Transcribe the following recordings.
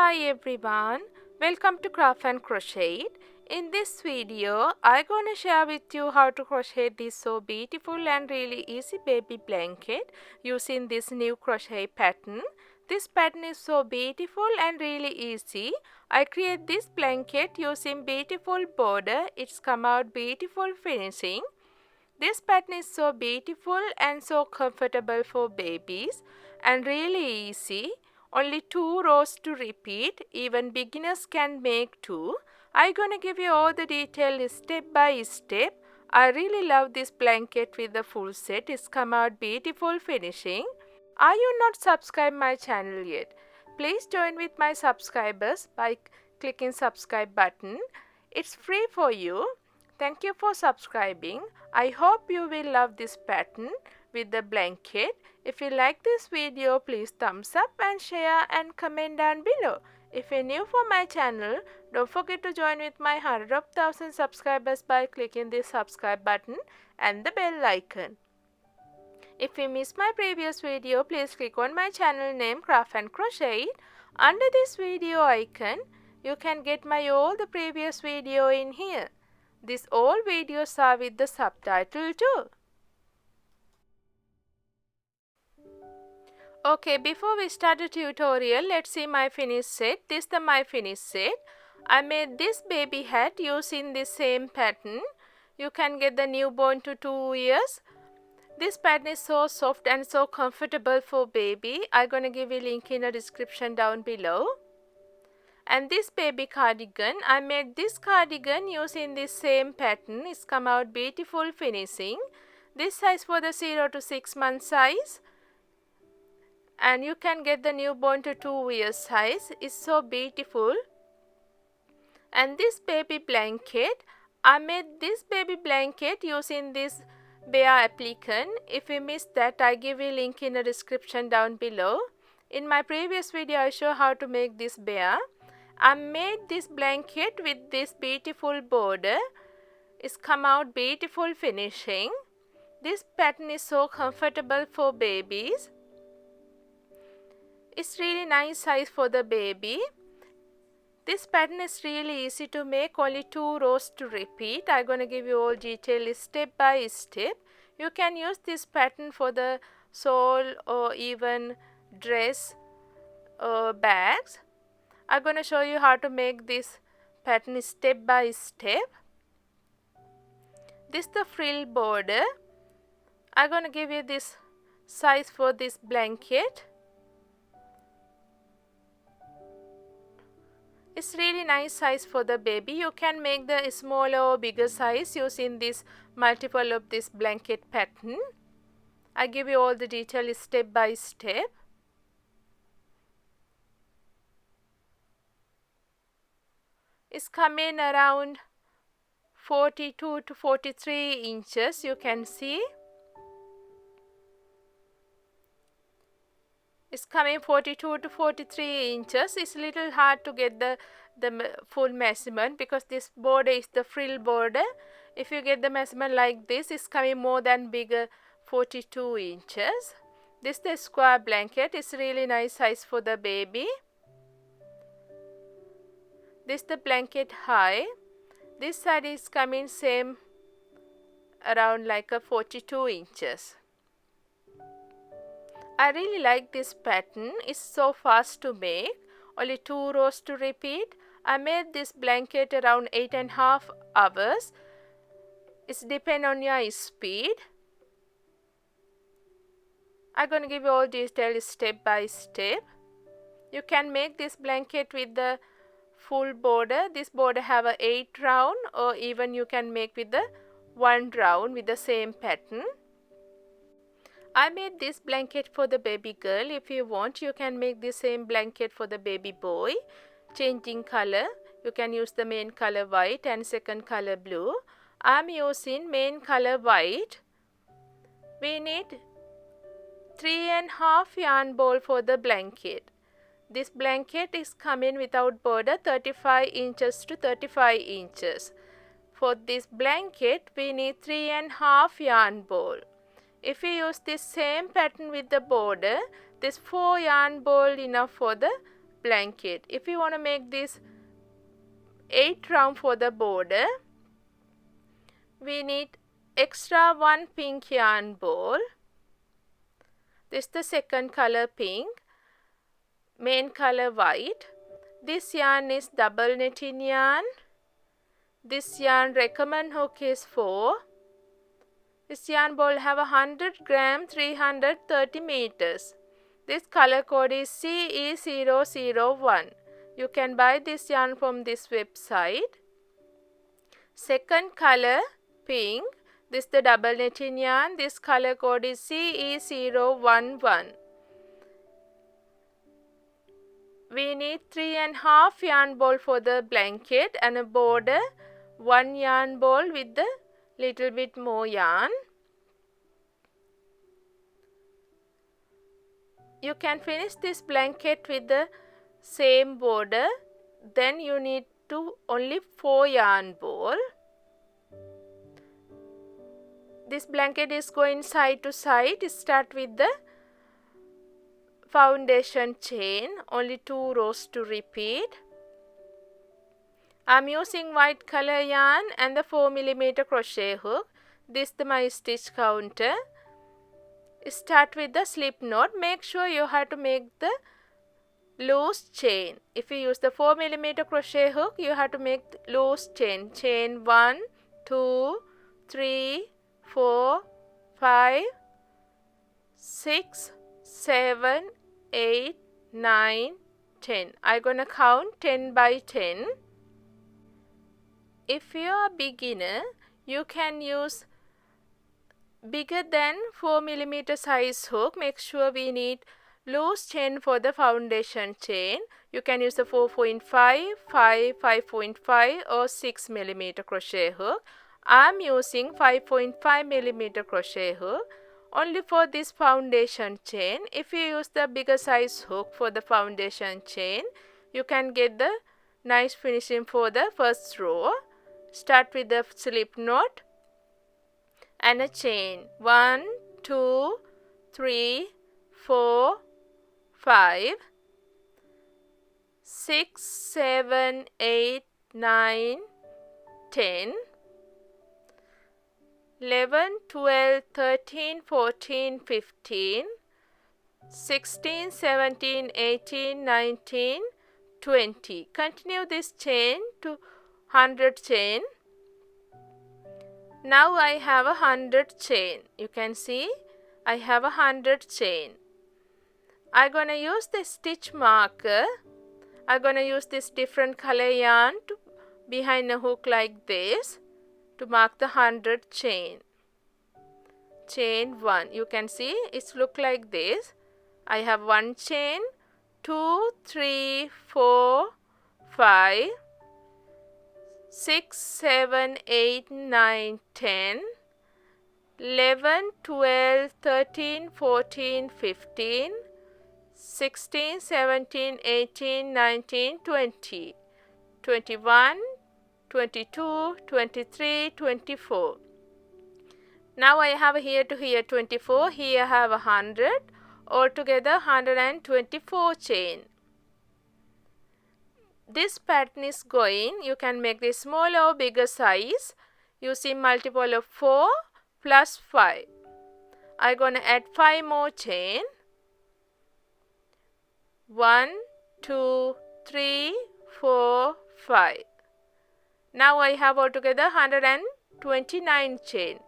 Hi everyone, welcome to Craft and Crochet. In this video, I'm gonna share with you how to crochet this so beautiful and really easy baby blanket using this new crochet pattern. This pattern is so beautiful and really easy. I create this blanket using beautiful border. It's come out beautiful finishing. This pattern is so beautiful and so comfortable for babies and really easy. Only 2 rows to repeat. Even beginners can make 2. I'm gonna give you all the details step by step. I really love this blanket with the full set. It's come out beautiful finishing. Are you not subscribed my channel yet? Please join with my subscribers by clicking subscribe button. It's free for you. Thank you for subscribing. I hope you will love this pattern with the blanket. If you like this video, please thumbs up and share and comment down below. If you're new for my channel, don't forget to join with my 100,000 subscribers by clicking the subscribe button and the bell icon. If you missed my previous video, please click on my channel name Craft and Crochet. Under this video icon, you can get my all the previous video in here. These all videos are with the subtitle too. Okay, before we start the tutorial, let's see my finished set. This is my finished set. I made this baby hat using the same pattern. You can get the newborn to 2 years. This pattern is so soft and so comfortable for baby. I'm gonna give you a link in the description down below. And this baby cardigan, I made this cardigan using this same pattern. It's come out beautiful finishing. This size for the 0 to 6 month size. And you can get the newborn to 2 years size. It's so beautiful. And this baby blanket, I made this baby blanket using this bear applique. If you missed that, I give you a link in the description down below. In my previous video, I show how to make this bear. I made this blanket with this beautiful border. It's come out beautiful finishing. This pattern is so comfortable for babies. It's really nice size for the baby. This pattern is really easy to make, only 2 rows to repeat. I'm gonna give you all details step by step. You can use this pattern for the shawl or even dress or bags. I'm going to show you how to make this pattern step by step. This is the frill border. I'm going to give you this size for this blanket. It's really nice size for the baby. You can make the smaller or bigger size using this multiple of this blanket pattern. I give you all the details step by step. It's coming around 42 to 43 inches, you can see. It's coming 42 to 43 inches. It's a little hard to get the full measurement because this border is the frill border. If you get the measurement like this, it's coming more than bigger 42 inches. This is the square blanket. It's really nice size for the baby. This is the blanket high. This side is coming same around like a 42 inches. I really like this pattern. It's so fast to make. Only 2 rows to repeat. I made this blanket around 8.5 hours. It's depend on your speed. I'm gonna give you all details step by step. You can make this blanket with the full border. This border have a 8 round, or even you can make with the 1 round with the same pattern. I made this blanket for the baby girl. If you want, you can make the same blanket for the baby boy. Changing color, you can use the main color white and second color blue. I'm using main color white. We need 3.5 yarn ball for the blanket. This blanket is coming without border 35 inches to 35 inches. For this blanket, we need 3.5 yarn ball. If we use this same pattern with the border, this 4 yarn ball enough for the blanket. If you want to make this 8 round for the border, we need extra 1 pink yarn ball. This is the second color pink, main color white. This yarn is double netting yarn. This yarn recommend hook is 4. This yarn ball have 100 gram, 330 meters. This color code is CE001. You can buy this yarn from this website. Second color pink. This is the double netting yarn. This color code is CE011. We need 3.5 yarn ball for the blanket and a border, 1 yarn ball with the little bit more yarn. You can finish this blanket with the same border. Then you need to only 4 yarn ball. This blanket is going side to side. Start with the foundation chain, only 2 rows to repeat. I am using white color yarn and the 4mm crochet hook. This is my stitch counter. Start with the slip knot. Make sure you have to make the loose chain. If you use the 4mm crochet hook, you have to make loose chain. Chain 1, 2, 3, 4, 5, 6, 7, 8, 9, 10. I'm gonna count 10 by 10. If you are a beginner, you can use bigger than 4mm size hook. Make sure we need loose chain for the foundation chain. You can use the 4.5, 5, 5.5 or 6mm crochet hook. I'm using 5.5mm crochet hook only for this foundation chain. If you use the bigger size hook for the foundation chain, you can get the nice finishing for the first row. Start with the slip knot and a chain. 1, 2, 3, 4, 5, 6, 7, 8, 9, 10, 11, 12, 13, 14, 15, 16, 17, 18, 19, 20. Continue this chain to 100 chain. Now I have 100 chain. You can see I have 100 chain. I'm gonna use the stitch marker. I'm gonna use this different color yarn to behind a hook like this to mark the 100 chain. Chain 1. You can see it's look like this. I have 1 chain, 2, 3, 4, 5, 6, 7, 8, 9, 10, 11, 12, 13, 14, 15, 16, 17, 18, 19, 20, 21, 22, 23, 24. Now I have here to here 24, here I have 100, altogether 124 chain. This pattern is going, you can make this smaller or bigger size using multiple of 4 plus 5. I'm gonna add 5 more chain. 1, 2, 3, 4, 5. Now I have altogether 129 chain.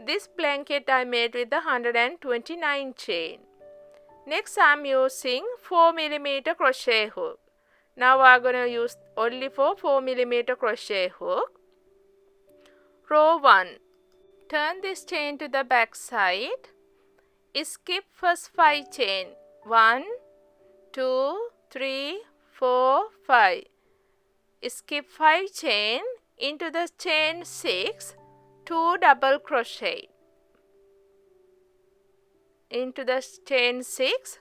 This blanket I made with the 129 chain. Next I am using 4mm crochet hook. Now I am going to use only for 4mm crochet hook. Row 1. Turn this chain to the back side. Skip first 5 chain. 1, 2, 3, 4, 5. Skip 5 chain. Into the chain 6. 2 double crochet. Into the chain 6,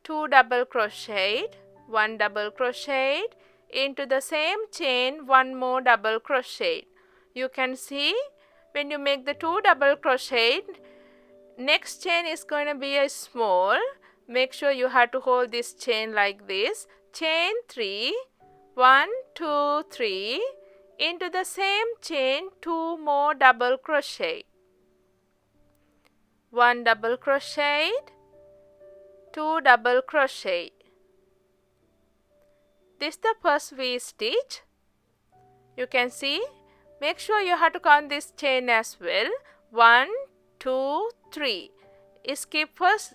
2 double crochet, 1 double crochet, into the same chain 1 more double crochet. You can see when you make the 2 double crochet, next chain is going to be a small. Make sure you have to hold this chain like this. chain 3, 1, 2, 3, into the same chain 2 more double crochet, 1 double crochet, 2 double crochet. This is the first V stitch. You can see, make sure you have to count this chain as well. 1, 2, 3. Skip first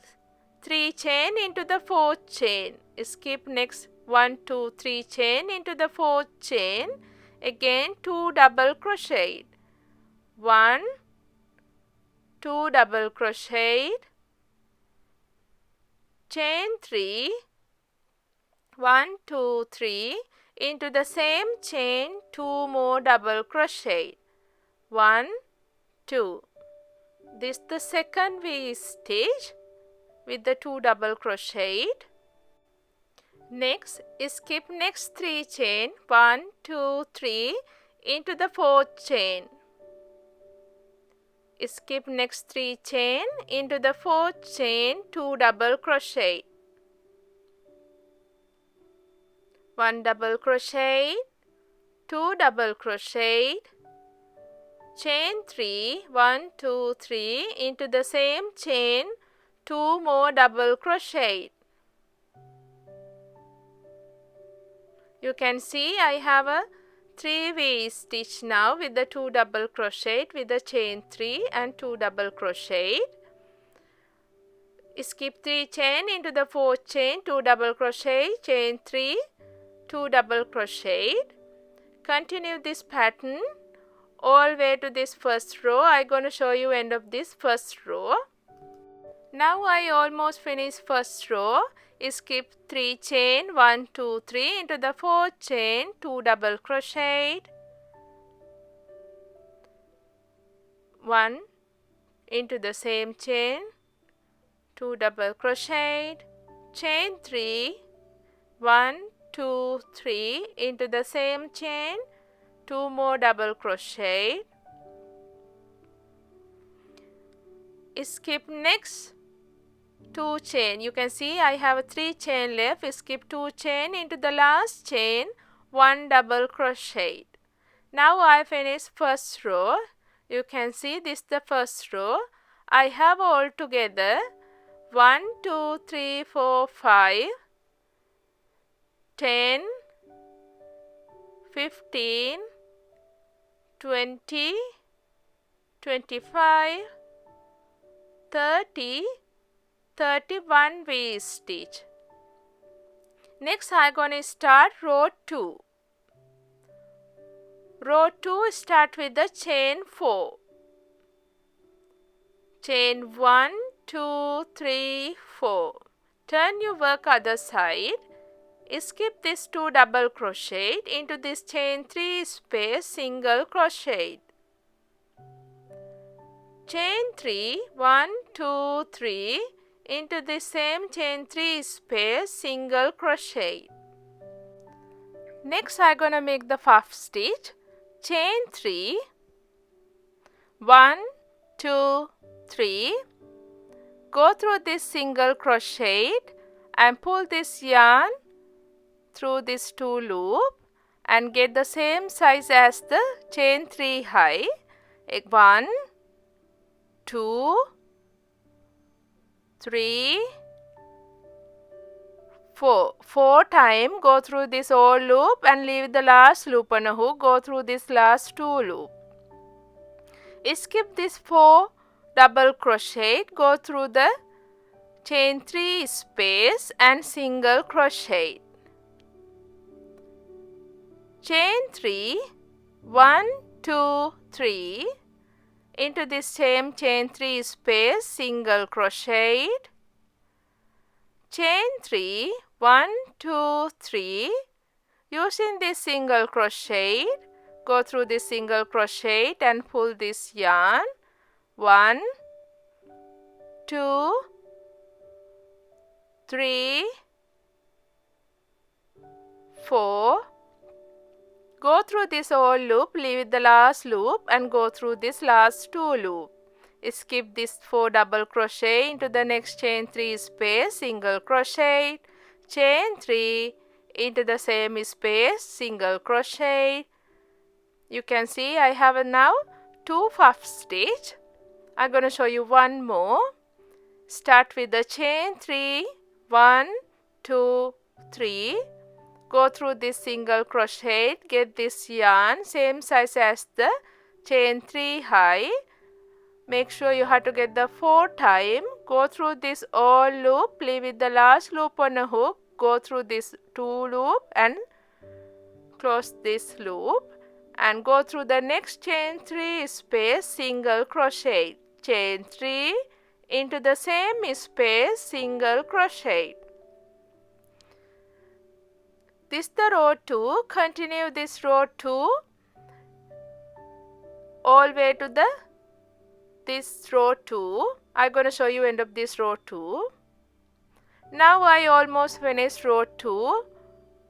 3 chain into the 4th chain. Skip next 1, 2, 3 chain into the 4th chain. Again 2 double crochet. 1, 2 double crochet. Chain 3. 1, 2, 3. Into the same chain 2 more double crochet, 1, 2. This is the second V stitch with the 2 double crochet. Next, skip next 3 chain, 1, 2, 3, into the 4th chain. Skip next 3 chain, into the 4th chain 2 double crochet, 1 double crochet, 2 double crochet, chain 3, 1, 2, 3, into the same chain 2 more double crochet. You can see I have a 3 V stitch now with the 2 double crochet with the chain 3 and 2 double crochet. Skip 3 chain into the 4th chain, 2 double crochet, chain 3, 2 double crochet. Continue this pattern all way to this first row. I'm going to show you end of this first row. Now I almost finished first row. Skip 3 chain, 1, 2, 3, into the 4th chain, 2 double crochet, 1 into the same chain, 2 double crochet, chain 3, 1, 2, 3, into the same chain, 2 more double crochet. Skip next 2 chain. You can see I have 3 chain left. Skip 2 chain into the last chain, 1 double crochet. Now I finished first row. You can see this is the first row. I have all together 1, 2, 3, 4, 5, 10, 15, 20, 25, 30, 31 V stitch. Next I am going to start row 2. Row 2 start with the chain 4. Chain 1, 2, 3, 4. Turn your work other side. Skip this 2 double crochet into this chain 3 space single crochet. Chain 3, 1, 2, 3, into the same chain 3 space single crochet. Next I am going to make the puff stitch. Chain 3, 1, 2, 3, go through this single crochet and pull this yarn through this 2 loop and get the same size as the chain 3 high. 1, 2, 3, 4. 4 times go through this old loop and leave the last loop on a hook. Go through this last 2 loop. Skip this 4 double crochet. Go through the chain 3 space and single crochet. Chain 3, 1, 2, 3, into this same chain 3 space single crochet. Chain 3, 1, 2, 3, using this single crochet, go through this single crochet and pull this yarn. 1, 2, 3, 4. Go through this whole loop, leave the last loop and go through this last 2 loop. Skip this 4 double crochet into the next chain 3 space, single crochet, chain 3, into the same space, single crochet. You can see I have now 2 puff stitch. I'm going to show you one more. Start with the chain 3, 1, 2, 3. Go through this single crochet, get this yarn same size as the chain 3 high. Make sure you have to get the 4 time. Go through this all loop, leave with the last loop on a hook. Go through this 2 loop and close this loop. And go through the next chain 3 space, single crochet, chain 3, into the same space, single crochet. This the row 2. Continue this row 2 all way to the this row 2. I'm going to show you end of this row 2. Now I almost finished row 2.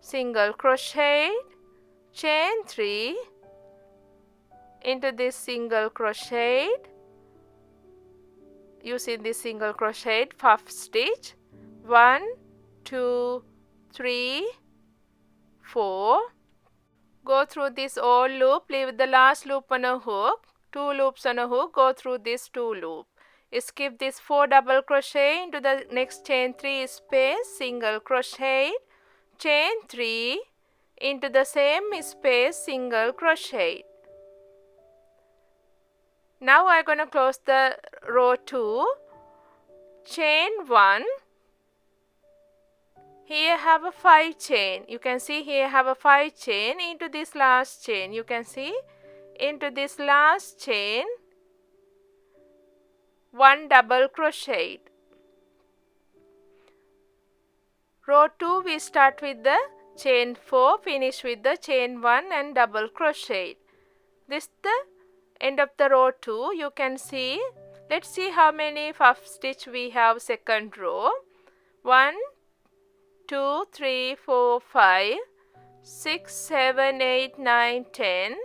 Single crochet, chain 3, into this single crochet, using this single crochet puff stitch, 1, 2, 3, 4. Go through this all loop, leave the last loop on a hook, 2 loops on a hook, go through this 2 loop. Skip this 4 double crochet into the next chain 3 space, single crochet, chain 3, into the same space, single crochet. Now I'm going to close the row 2, chain 1. Here have a 5 chain. You can see here have a 5 chain into this last chain. You can see into this last chain 1 double crochet. Row 2 we start with the chain 4, finish with the chain 1 and double crochet. This the end of the row 2. You can see, let's see how many puff stitch we have second row. 1, 2, 3, 4, 5, 6, 7, 8, 9, 10,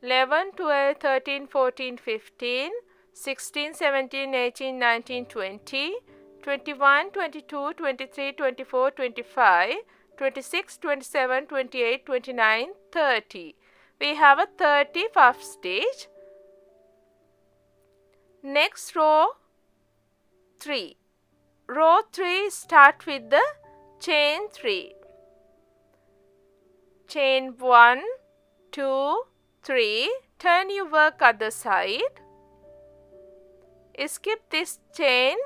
11, 12, 13, 14, 15, 16, 17, 18, 19, 20, 21, 22, 23, 24, 25, 26, 27, 28, 29, 30. We have a 30 puff stitch. Next row 3. Row 3 start with the chain 3. Chain 1, 2, 3. Turn your work other side. Skip this chain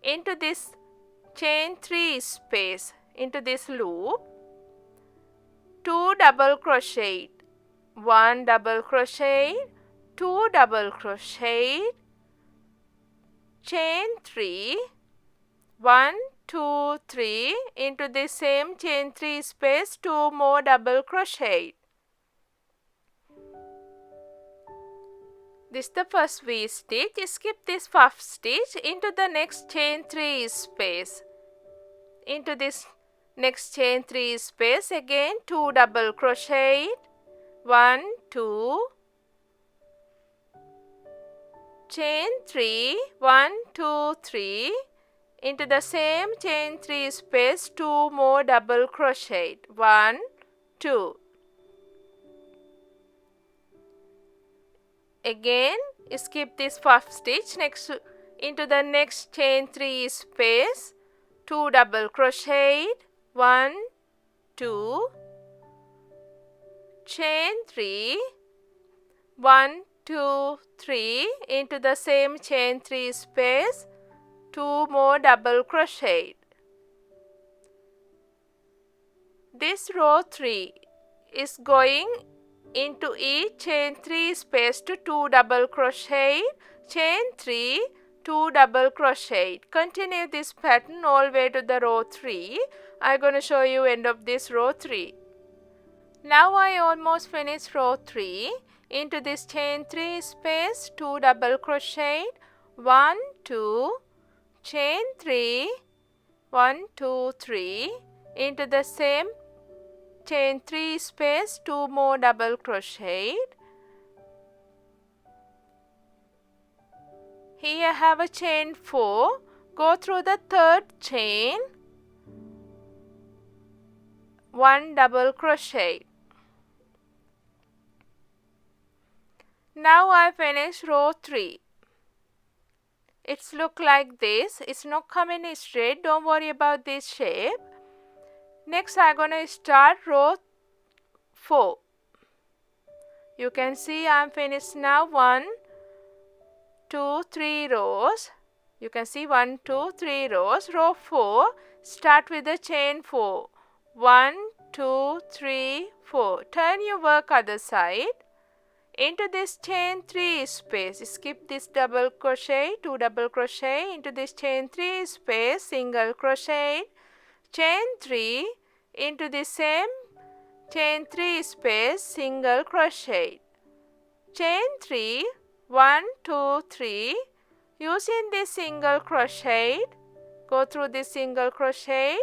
into this chain 3 space, into this loop. 2 double crochet, 1 double crochet, 2 double crochet, chain 3, 1, 2, 3, into the same chain 3 space, 2 more double crochet. This is the first V stitch. Skip this puff stitch into the next chain 3 space. Into this next chain 3 space, again 2 double crochet, 1, 2, chain 3, 1, 2, 3, into the same chain 3 space, 2 more double crochet, 1, 2. Again skip this puff stitch into the next chain 3 space, 2 double crochet, 1, 2, chain 3, 1, 2, 3, into the same chain 3 space, 2 more double crochet. This row 3 is going into each chain 3 space to 2 double crochet, chain 3, 2 double crochet. Continue this pattern all the way to the row 3. I'm going to show you end of this row 3. Now I almost finished row 3. Into this chain 3 space, 2 double crochet, 1, 2, chain 3, 1, 2, 3, into the same chain 3 space, 2 more double crochet. Here I have a chain 4. Go through the third chain, 1 double crochet. Now I finished row 3. It's look like this. It's not coming straight. Don't worry about this shape. Next I'm gonna start row 4. You can see I'm finished now. 1, 2, 3 rows. You can see 1, 2, 3 rows. Row 4. Start with the chain 4. 1, 2, 3, 4. Turn your work other side. Into this chain 3 space, skip this double crochet, 2 double crochet, into this chain 3 space, single crochet, chain 3, into the same chain 3 space, single crochet, chain 3, 1, 2, 3, using this single crochet, go through this single crochet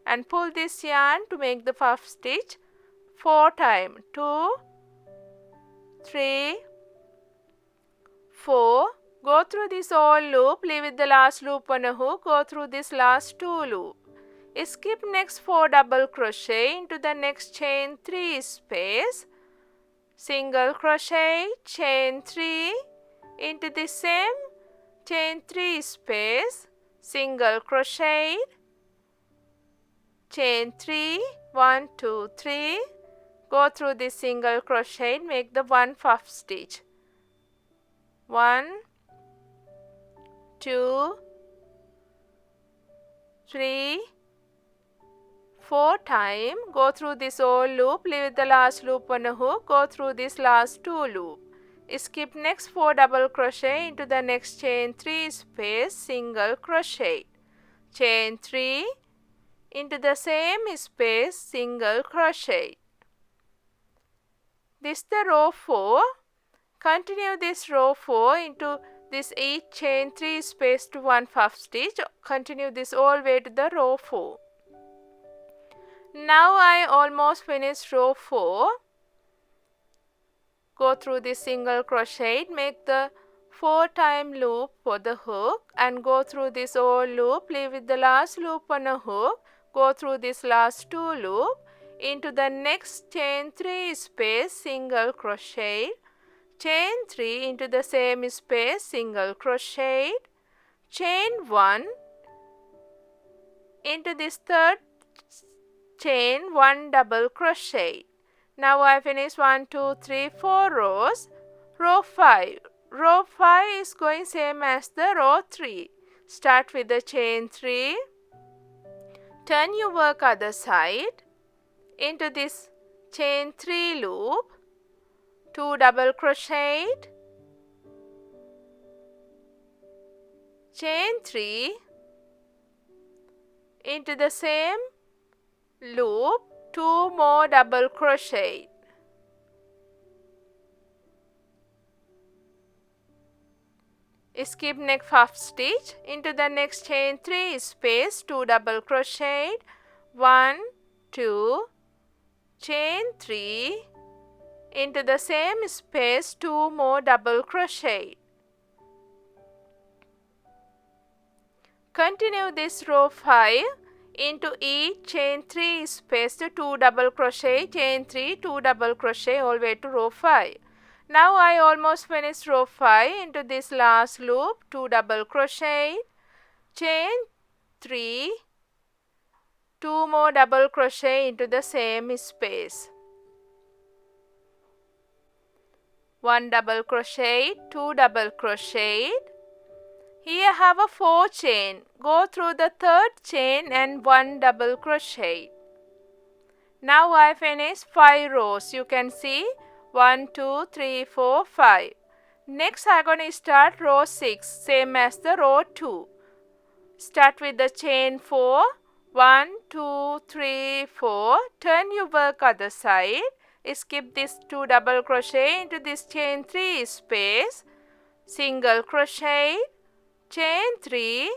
and pull this yarn to make the puff stitch 4 times, 2, 3, 4, go through this whole loop, leave it the last loop on a hook, go through this last 2 loop. Skip next 4 double crochet into the next chain 3 space, single crochet, chain 3, into the same chain 3 space, single crochet, chain 3, 1, 2, 3, go through this single crochet, make the 1 puff stitch. 1, 2, 3, 4 times. Go through this whole loop, leave the last loop on a hook, go through this last 2 loop. Skip next 4 double crochet into the next chain 3 space, single crochet, chain 3, into the same space, single crochet. This is the row 4. Continue this row 4 into this each chain 3 space to 1 puff stitch. Continue this all way to the row 4. Now I almost finished row 4. Go through this single crochet, make the 4 time loop for the hook and go through this whole loop, leave with the last loop on a hook, go through this last 2 loop, into the next chain 3 space, single crochet, chain 3, into the same space, single crochet, chain 1, into this third chain 1 double crochet. Now I finish 1, 2, 3, 4 rows. Row 5. Row 5 is going same as the row 3. Start with the chain 3. Turn your work other side. Into this chain 3 loop. 2 double crochet. Chain 3. Into the same loop. 2 more double crochet. Skip next puff stitch, into the next chain 3 space, 2 double crochet, 1, 2, chain 3, into the same space, 2 more double crochet. Continue this row 5. Into each chain 3 space to 2 double crochet, chain 3, 2 double crochet all way to row 5. Now I almost finished row 5. Into this last loop, 2 double crochet, chain 3, 2 more double crochet into the same space. 1 double crochet, 2 double crochet. Here I have a 4 chain. Go through the third chain and 1 double crochet. Now I finished 5 rows. You can see 1, 2, 3, 4, 5. Next I am going to start row 6, same as the row 2. Start with the chain 4. 1, 2, 3, 4. Turn your work other side. Skip this 2 double crochet into this chain 3 space. Single crochet. Chain 3,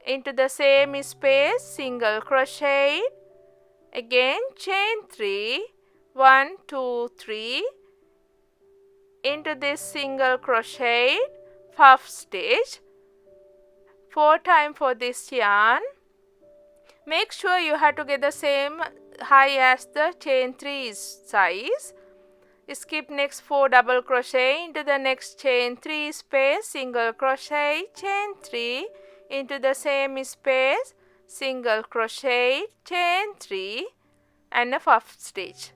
into the same space, single crochet, again chain 3, 1, 2, 3, into this single crochet, puff stitch, 4 times for this yarn. Make sure you have to get the same high as the chain 3 size. Skip next 4 double crochet into the next chain 3 space, single crochet, chain 3 into the same space, single crochet, chain 3 and a puff stitch.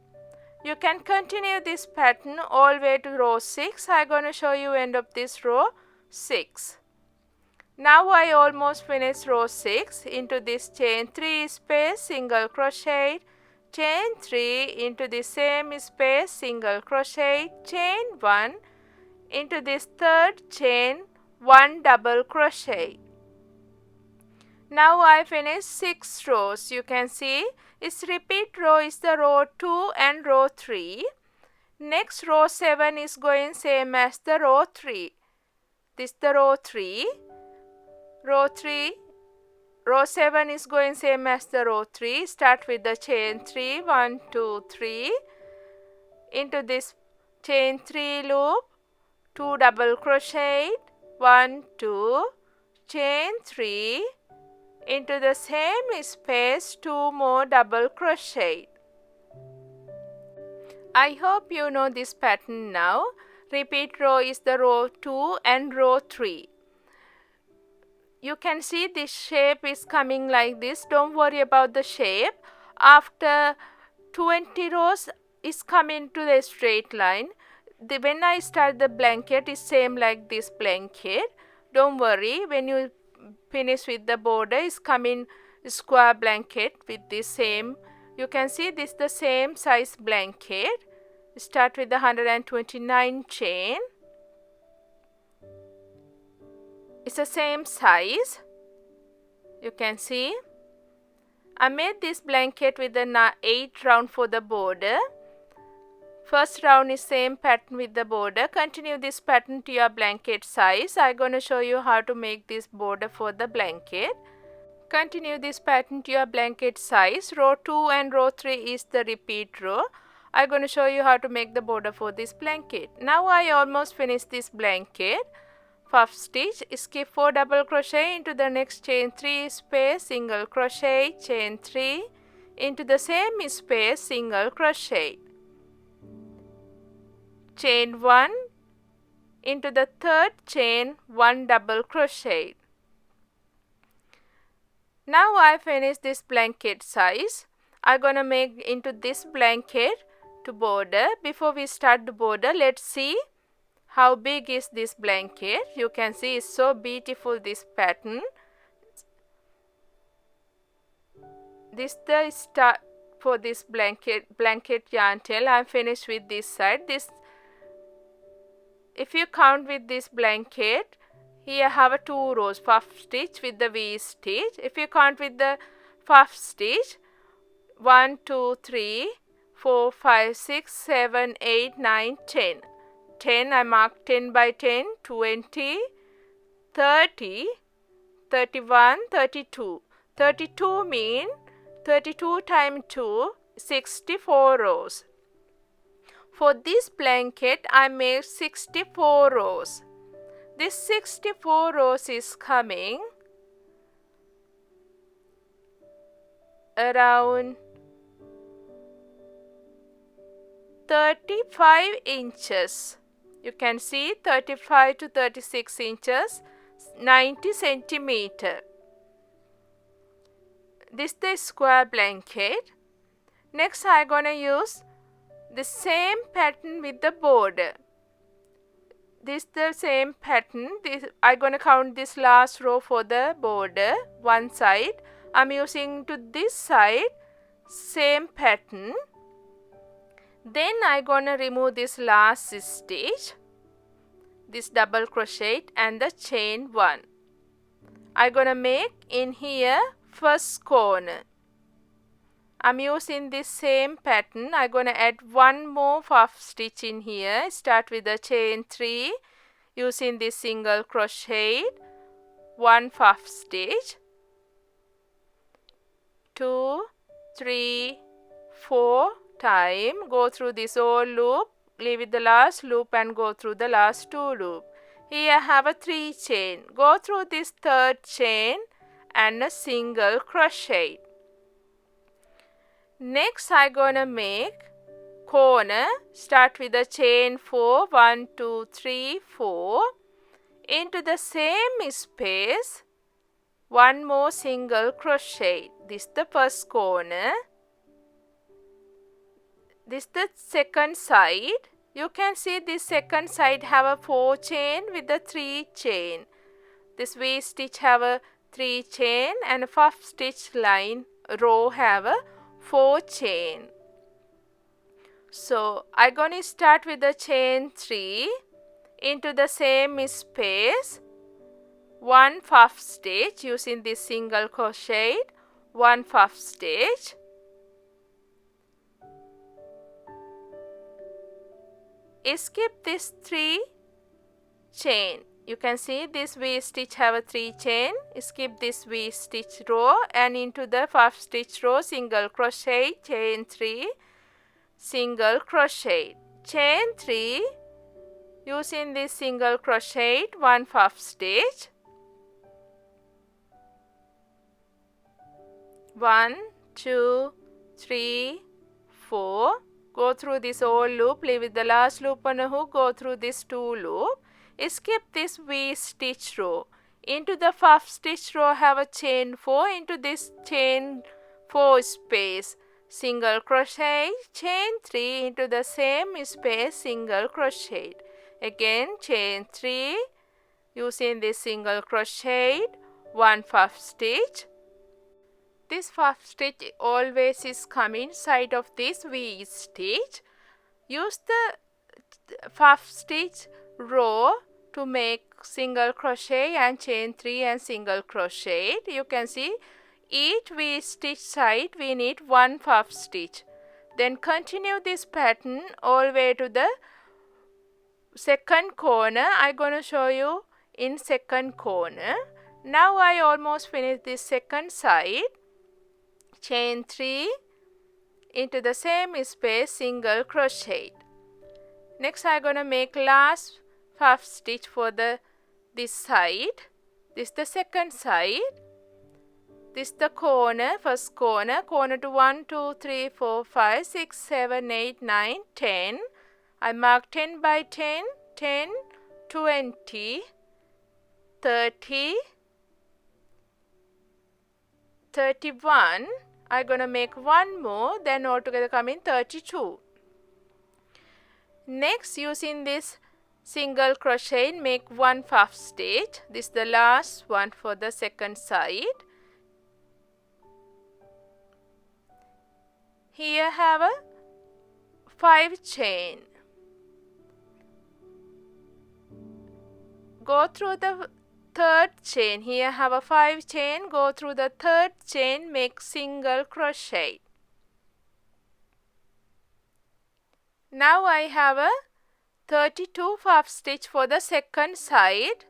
You can continue this pattern all the way to row 6. I am going to show you end of this row 6. Now I almost finished row 6. Into this chain 3 space, single crochet, chain 3 into the same space, single crochet, chain 1 into this third chain, 1 double crochet. Now I finished 6 rows. You can see its repeat row is the row 2 and row 3. Next row 7 is going same as the row 3. This is the row 3. Row 3. Row 7 is going same as the row 3. Start with the chain 3, 1, 2, 3. Into this chain 3 loop, 2 double crochet, 1, 2, chain 3. Into the same space, 2 more double crochet. I hope you know this pattern now. Repeat row is the row 2 and row 3. You can see this shape is coming like this. Don't worry about the shape. After 20 rows is coming to the straight line. When I start the blanket is same like this blanket. Don't worry, when you finish with the border is coming square blanket with the same. You can see this the same size blanket. Start with the 129 chain. It's the same size. You can see I made this blanket with the 8 round for the border. First round is same pattern with the border. Continue this pattern to your blanket size. I'm going to show you how to make this border for the blanket. Continue this pattern to your blanket size. Row 2 and row 3 is the repeat row. I'm going to show you how to make the border for this blanket. Now I almost finished this blanket. Puff stitch, skip 4 double crochet into the next chain 3 space, single crochet, chain 3 into the same space, single crochet, chain 1 into the third chain, 1 double crochet. Now I finished this blanket size. I'm gonna make into this blanket to border. Before we start the border, let's see how big is this blanket. You can see it's so beautiful, this pattern. This the start for this blanket yarn tail. I'm finished with this side. If you count with this blanket, here have a 2 rows puff stitch with the V stitch. If you count with the puff stitch, 1, 2, 3, 4, 5, 6, 7, 8, 9, 10. 10, I marked 10 by 10, 20, 30, 31, 32. 32 mean 32 times 2, 64 rows. For this blanket, I made 64 rows. This 64 rows is coming around 35 inches. You can see 35 to 36 inches, 90 centimeter. This is the square blanket. Next I am going to use the same pattern with the border. This is the same pattern. I am going to count this last row for the border, one side. I am using to this side, same pattern. Then I am going to remove this last stitch, this double crochet and the chain 1. I am going to make in here first corner. I am using this same pattern. I am going to add one more puff stitch in here. Start with the chain 3 using this single crochet, 1 puff stitch, 2, 3, 4 time. Go through this whole loop, leave it the last loop and go through the last 2 loop. Here I have a 3 chain. Go through this third chain and a single crochet. Next I gonna make corner. Start with the chain 4, 1, 2, 3, 4. Into the same space, one more single crochet. This is the first corner. This is the second side. You can see this second side have a 4 chain with the 3 chain. This V stitch have a 3 chain and puff stitch line row have a 4 chain. So I gonna start with the chain 3 into the same space, one puff stitch using this single crochet, one puff stitch. Skip this 3 chain. You can see this V stitch have a 3 chain. Skip this V stitch row and into the puff stitch row, single crochet, chain 3, single crochet, chain 3, using this single crochet, one puff stitch, 1, 2, 3, 4. Go through this whole loop, leave with the last loop on a hook, go through this 2 loop. Skip this V stitch row. Into the puff stitch row have a chain 4, into this chain 4 space, single crochet, chain 3, into the same space, single crochet. Again chain 3, using this single crochet, one puff stitch. This puff stitch always is come inside of this V stitch. Use the puff stitch row to make single crochet and chain 3 and single crochet. You can see each V stitch side we need one puff stitch. Then continue this pattern all the way to the second corner. I'm gonna show you in second corner. Now I almost finished this second side. Chain 3, into the same space, single crochet. Next I'm gonna make last puff stitch for this side. This is the second side. This is the corner, first corner, corner to 1, 2, 3, 4, 5, 6, 7, 8, 9, 10. I mark 10 by 10, 10, 20, 30, 31. I'm gonna make one more, then altogether come in 32. Next, using this single crochet, make one puff stitch. This is the last one for the second side. Here have a 5 chain. Go through the third chain. Here have a 5 chain. Go through the third chain, make single crochet. Now I have a 32 puff stitch for the second side.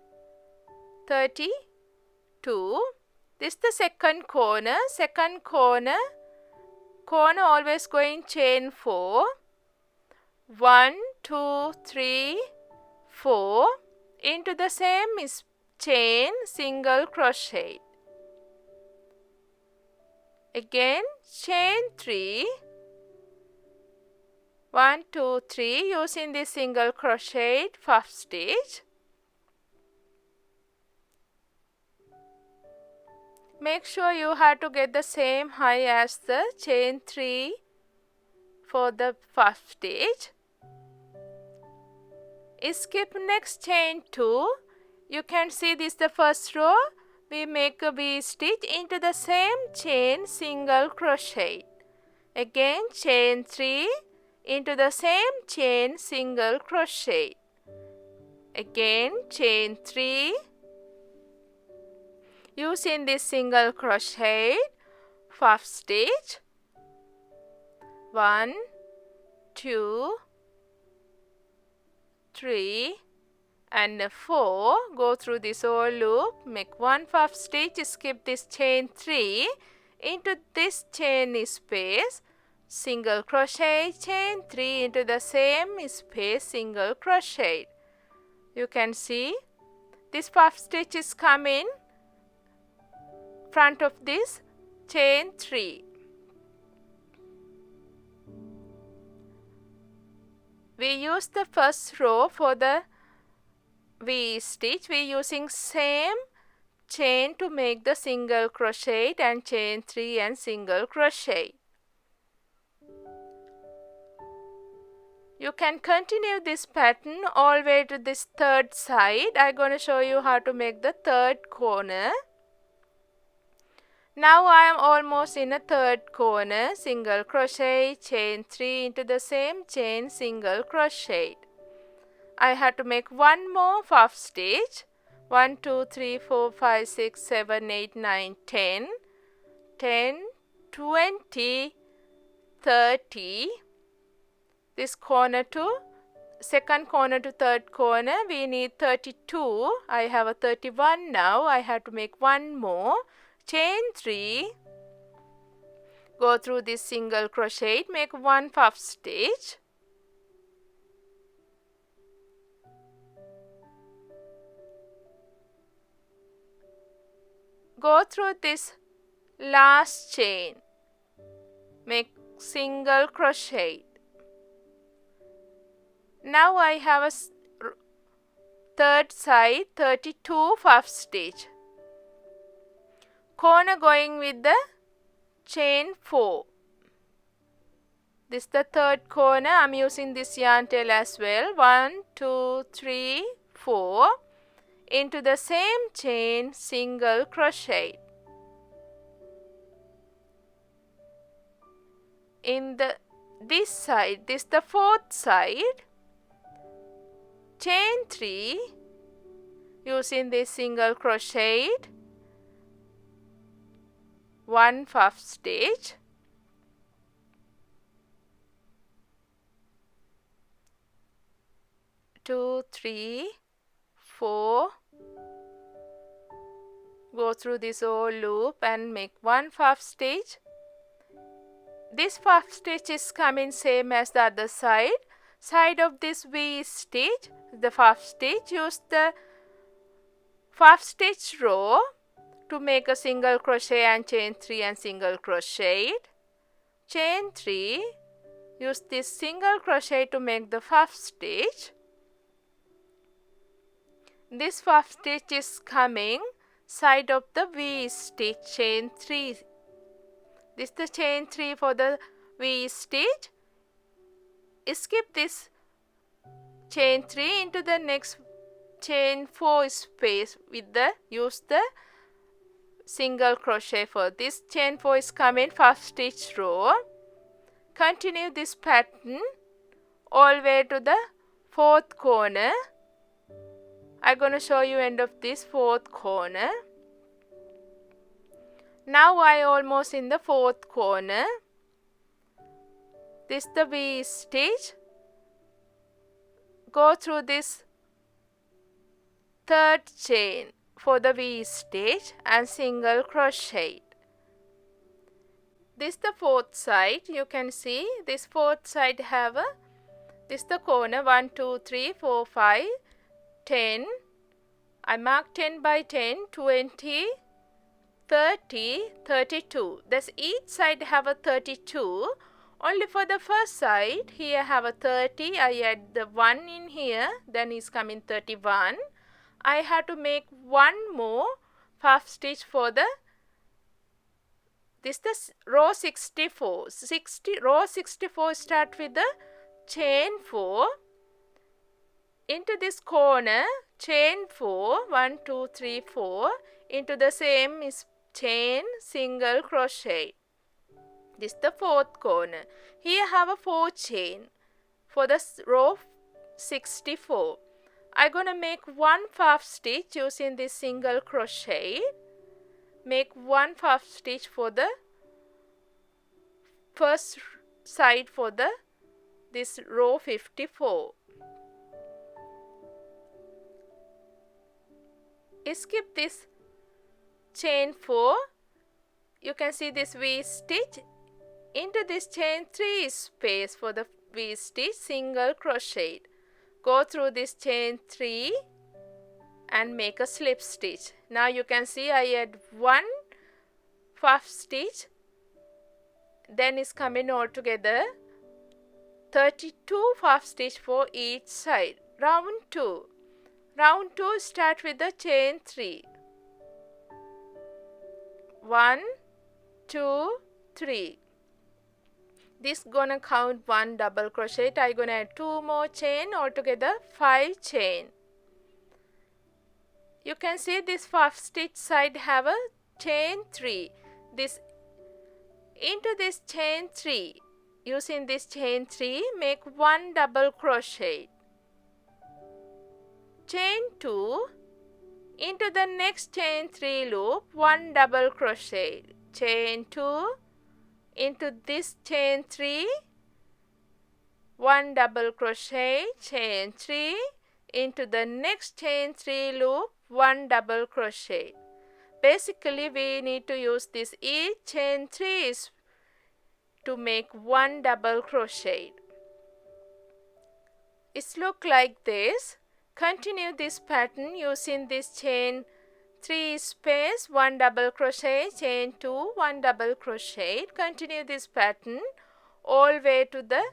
32. This is the second corner. Second corner. Corner always going chain 4. 1, 2, 3, 4. Into the same chain, single crochet. Again chain 3, 1, 2, 3, using this single crochet, puff stitch. Make sure you have to get the same high as the chain 3 for the puff stitch. Skip next chain 2. You can see this the first row. We make a V stitch, into the same chain, single crochet. Again chain 3, into the same chain, single crochet. Again chain 3, using this single crochet, puff stitch. 1, 2, 3 and 4. Go through this whole loop, make one puff stitch, skip this chain 3, into this chain space, single crochet, chain 3, into the same space, single crochet. You can see this puff stitch is coming front of this chain 3. we use the first row for the V stitch. We are using same chain to make the single crochet and chain 3 and single crochet. You can continue this pattern all the way to this third side. I'm going to show you how to make the third corner. Now I am almost in a third corner. Single crochet, chain 3 into the same chain, single crochet. I have to make one more puff stitch. 1, 2, 3, 4, 5, 6, 7, 8, 9, 10, 10, 20, 30. This corner to second corner to third corner we need 32. I have a 31 now. I have to make one more. Chain 3. Go through this single crochet. Make one puff stitch. Go through this last chain. Make single crochet. Now I have a third side 32 puff stitch. Corner going with the chain 4. This is the third corner. I'm using this yarn tail as well. 1, 2, 3, 4. Into the same chain, single crochet. In this side, this is the fourth side. Chain 3, using this single crochet, one puff stitch, two, 3, 4, go through this whole loop and make one puff stitch. This puff stitch is coming same as the other side. Side of this V stitch, the puff stitch, use the puff stitch row to make a single crochet and chain 3 and single crochet. Chain 3, use this single crochet to make the puff stitch. This puff stitch is coming side of the V stitch, chain 3. This is the chain 3 for the V stitch. Skip this chain 3 into the next chain 4 space with the use the single crochet for this. Chain 4 is coming first stitch row. Continue this pattern all the way to the fourth corner. I'm going to show you end of this fourth corner. Now I almost in the fourth corner. This is the V stitch. Go through this third chain for the V stitch and single crochet. This is the fourth side. You can see this fourth side have a, this is the corner 1, 2, 3, 4, 5, 10. I mark 10 by 10, 20, 30, 32. Thus each side have a 32. Only for the first side, here have a 30. I add the 1 in here, then is coming 31. I have to make one more puff stitch for the, this is the row 64. Row 64 start with the chain 4. Into this corner, chain 4, 1, 2, 3, 4. Into the same is chain, single crochet. This is the fourth corner. Here have a 4 chain for the row 64. I'm gonna make one puff stitch using this single crochet. Make one puff stitch for the first side for the this row 54. Skip this chain 4. You can see this V stitch. Into this chain 3 space for the V stitch, single crochet. Go through this chain 3 and make a slip stitch. Now you can see I add one puff stitch, then is coming all together 32 puff stitch for each side. Round 2. Round 2 start with the chain 3. 1, 2, 3. This gonna count 1 double crochet. I gonna add 2 more chain, altogether 5 chain. You can see this puff stitch side have a chain 3. Into this chain 3, using this chain 3, make 1 double crochet. Chain 2, into the next chain 3 loop, 1 double crochet. Chain 2, into this chain 3, 1 double crochet, chain 3, into the next chain 3 loop, 1 double crochet. Basically we need to use this each chain 3 is to make 1 double crochet. It's look like this. Continue this pattern using this chain 3 space, 1 double crochet, chain 2, 1 double crochet. Continue this pattern all way to the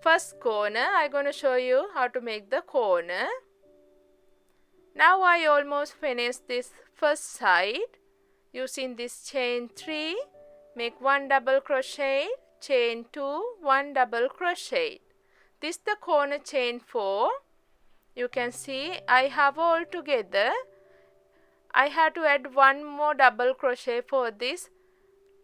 first corner. I'm going to show you how to make the corner. Now I almost finished this first side. Using this chain 3, make 1 double crochet, chain 2, 1 double crochet. This is the corner chain 4. You can see I have all together. I have to add 1 more double crochet for this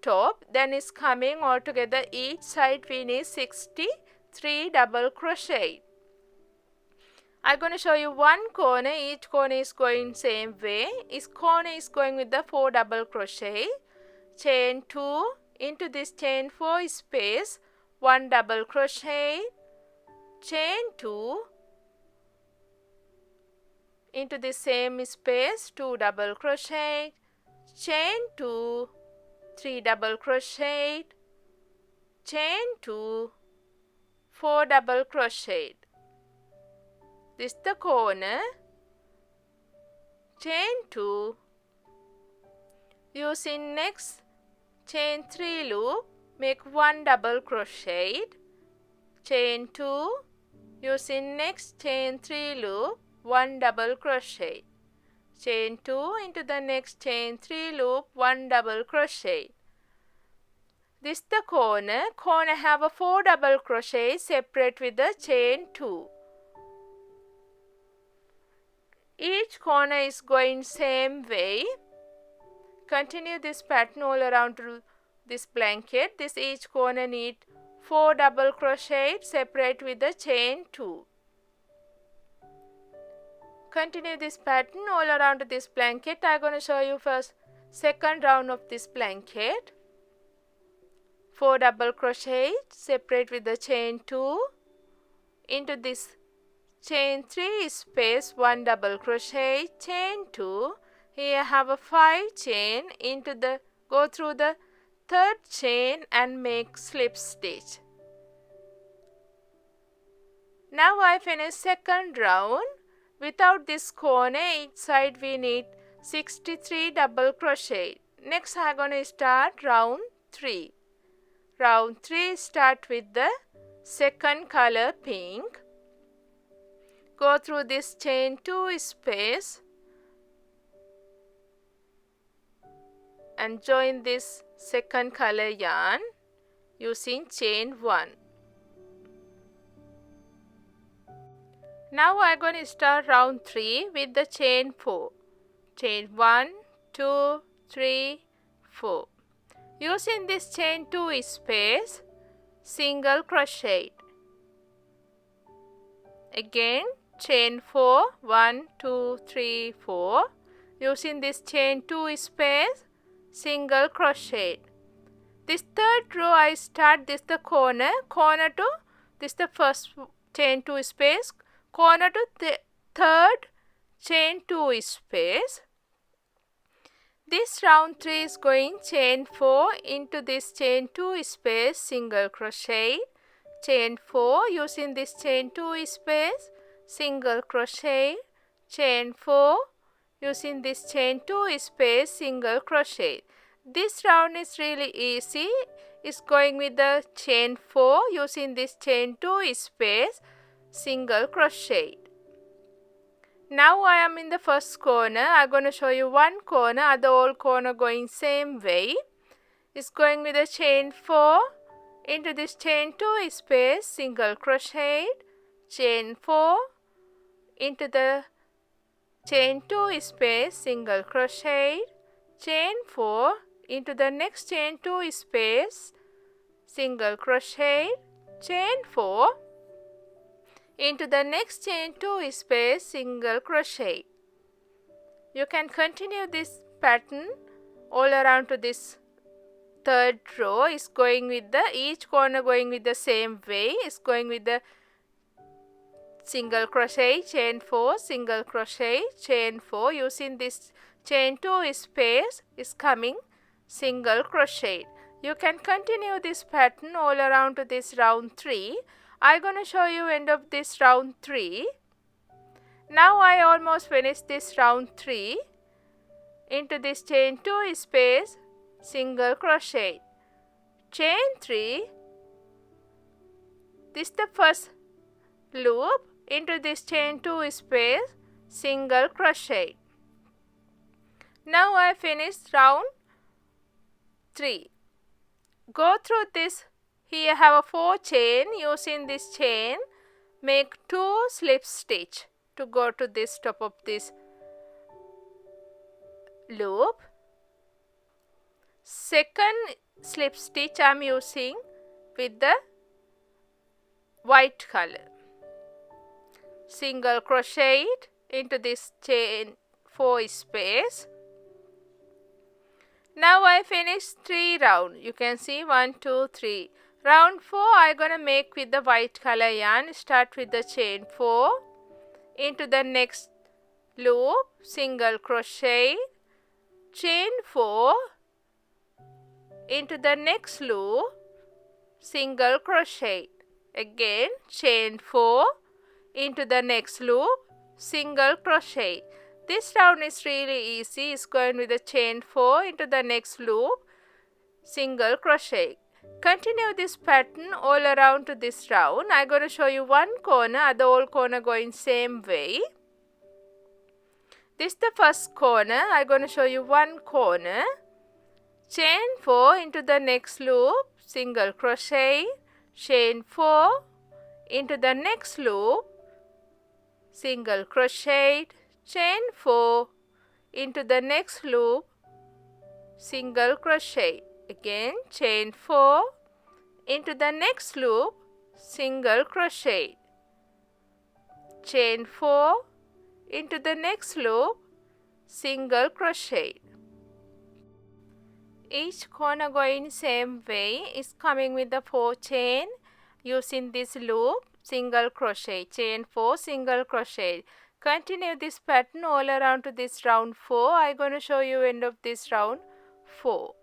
top. Then it's coming all together. Each side we need 63 double crochet. I'm going to show you one corner. Each corner is going same way. Each corner is going with the 4 double crochet. Chain 2, into this chain 4 space, 1 double crochet. Chain 2, into the same space, 2 double crochet. Chain 2, 3 double crochet. Chain 2, 4 double crochet. This is the corner. Chain 2. Using next chain 3 loop, make 1 double crochet. Chain 2. Using next chain 3 loop, 1 double crochet. Chain 2, into the next chain 3 loop, 1 double crochet. This is the corner. Corner have a 4 double crochet separate with the chain 2. Each corner is going same way. Continue this pattern all around this blanket. This each corner need 4 double crochet separate with the chain 2. Continue this pattern all around this blanket. I'm going to show you first second round of this blanket. 4 double crochet separate with the chain 2. Into this chain 3 space, 1 double crochet, chain 2. Here have a 5 chain, go through the third chain and make slip stitch. Now I finish second round. Without this corner, each side we need 63 double crochet. Next I am going to start round 3. Round 3 start with the second color pink. Go through this chain 2 space and join this second color yarn using chain 1. Now I am going to start round 3 with the chain 4. Chain 1, 2, 3, 4. Using this chain 2 space, single crochet. Again chain 4, 1, 2, 3, 4. Using this chain 2 space, single crochet. This third row I start this the corner to this the first chain 2 space, corner to the third chain 2 space. This round 3 is going chain 4 into this chain 2 space, single crochet. Chain 4, using this chain 2 space, single crochet. Chain 4, using this chain 2 space, single crochet. This round is really easy. is going with the chain 4 using this chain 2 space, single crochet. Now I am in the first corner. I'm going to show you one corner, other all corner going same way. It's going with the chain 4 into this chain 2 space, single crochet, chain 4 into the chain 2 space, single crochet, chain 4 into the next chain 2 space, single crochet, chain 4 into the next chain 2 space, single crochet. You can continue this pattern all around to this third row. Is going with the each corner going with the same way. Is going with the single crochet, chain 4, single crochet, chain 4 using this chain 2 space is coming single crochet. You can continue this pattern all around to this round 3. I'm going to show you end of this round 3. Now I almost finished this round 3. Into this chain 2 space, single crochet, chain 3. This is the first loop. Into this chain 2 space, single crochet. Now I finished round 3. Go through this. Here I have a 4 chain. Using this chain, make 2 slip stitch to go to this top of this loop. Second slip stitch I am using with the white color. Single crochet into this chain 4 space. Now I finished 3 round. You can see 1, 2, 3. Round 4 I gonna make with the white color yarn. Start with the chain 4 into the next loop, single crochet, chain 4 into the next loop, single crochet. Again chain 4 into the next loop, single crochet. This round is really easy. It's going with the chain 4 into the next loop, single crochet. Continue this pattern all around to this round. I'm going to show you one corner, other all corner going same way. This is the first corner. I'm going to show you one corner. Chain 4 into the next loop, single crochet, chain 4 into the next loop, single crochet, chain 4 into the next loop, single crochet. Again chain 4 into the next loop, single crochet, chain 4 into the next loop, single crochet. Each corner going same way is coming with the 4 chain. Using this loop, single crochet, chain 4, single crochet. Continue this pattern all around to this round 4. I'm going to show you end of this round 4.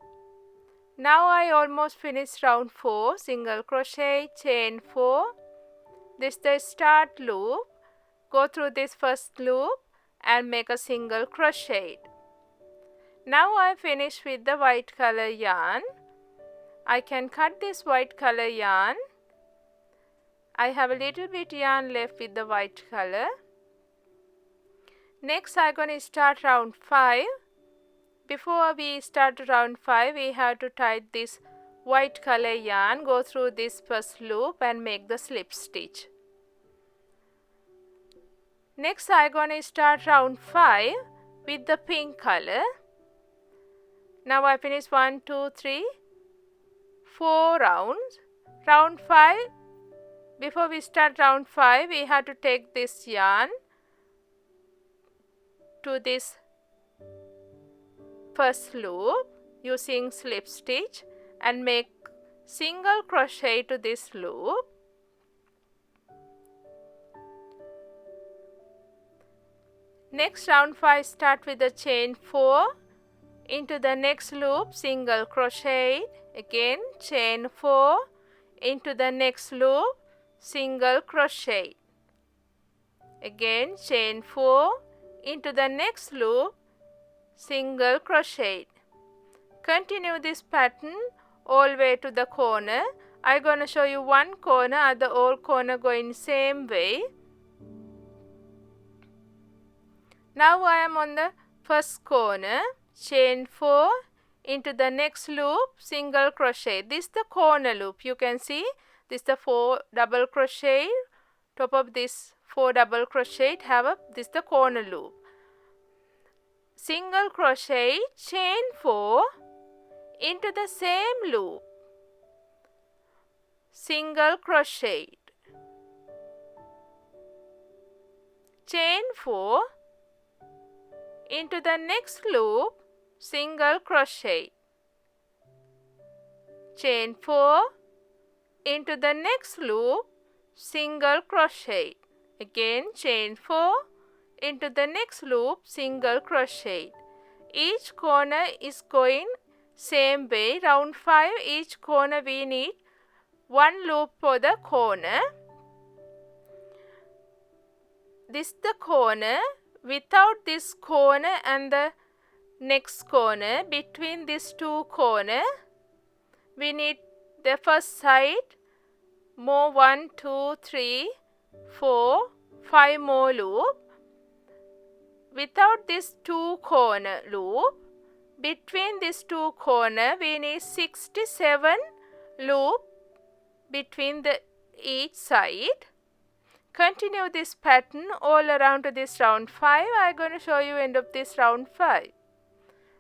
Now I almost finished round 4. Single crochet, chain 4. This is the start loop. Go through this first loop and make a single crochet. Now I finished with the white color yarn. I can cut this white color yarn. I have a little bit yarn left with the white color. Next I'm going to start round 5. Before we start round 5, we have to tie this white color yarn. Go through this first loop and make the slip stitch. Next I'm going to start round 5 with the pink color. Now I finished 1, 2, 3, 4 rounds. Round 5. Before we start round 5, we have to take this yarn to this first loop using slip stitch and make single crochet to this loop. Next round 5, start with the chain 4 into the next loop, single crochet, again chain 4 into the next loop, single crochet, again chain 4 into the next loop, single crochet. Continue this pattern all the way to the corner. I'm going to show you one corner, other all corner going same way. Now I am on the first corner, chain 4 into the next loop, single crochet. This is the corner loop. You can see this is the 4 double crochet. Top of this 4 double crochet this is the corner loop. Single crochet, chain 4 into the same loop. Single crochet. Chain 4 into the next loop, single crochet. Chain 4 into the next loop, single crochet. Again chain 4 into the next loop, single crochet. Each corner is going same way, round 5. Each corner we need one loop for the corner. This is the corner. Without this corner and the next corner, between these two corners, we need the first side more 1, 2, 3, 4, 5 more loop. Without this two corner loop, between these two corners, we need 67 loop between each side. Continue this pattern all around to this round 5. I am going to show you end of this round 5.